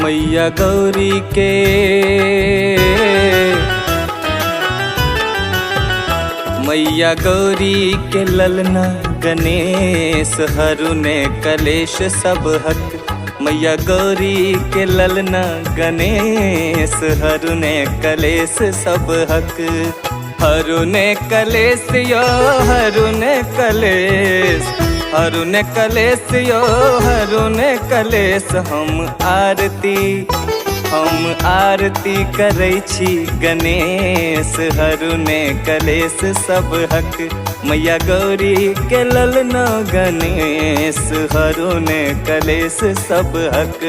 मैया गौरी के मैया गौरी के ललना गणेश हरुने कलेश सब हक। मैया गौरी के ललना गणेश हरुने कलेश सब हक। हरुने कलेश यो हरुने कलेश, हरुने कलेश यो हरुने कलेश। हम आरती करै छी गणेश हरुने कलेश सब हक। मैया गौरी के ललना गणेश हरुने कलेश सब हक।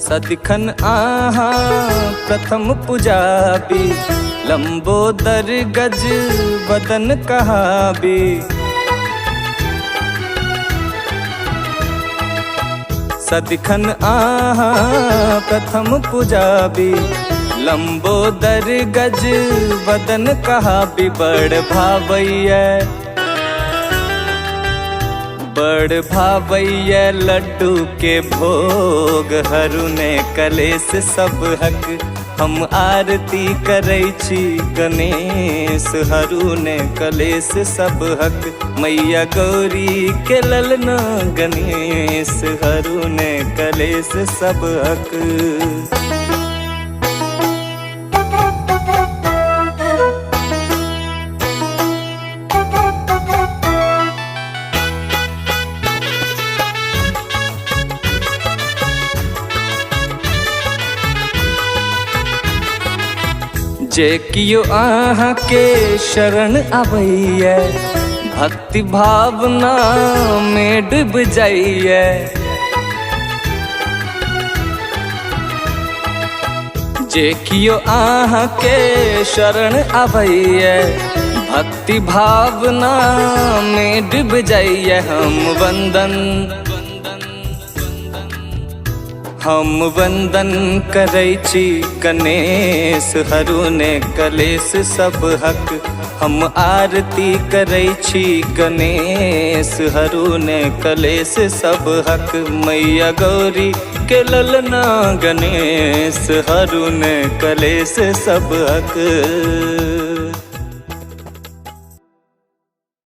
सदिखन आहा प्रथम पुजाबी, लंबोदर गज बदन कहाबी। सदिखन आहा प्रथम पुजाबी, लंबोदर गज बदन कहाबी। बड़ भावैया बड़ भावैया लड्डू के भोग हरुने कलेश सब हक। हम आरती करै छी गणेश हरुने कलेश सब हक। मैया गौरी के ललना गणेश हरुने कलेश सब हक। जे कियो आहाँ के शरण आबैया, भक्ति भावना में डूब जाइए। जे कियो आहाँ के शरण आबैया, भक्ति भावना में डूब जाइए। हम वंदन करै छी गणेश हरुने कलेश सब हक। हम आरती करै छी गणेश हरुने कलेश सब हक। मैया गौरी के ललना गणेश हरुने कलेश सब हक।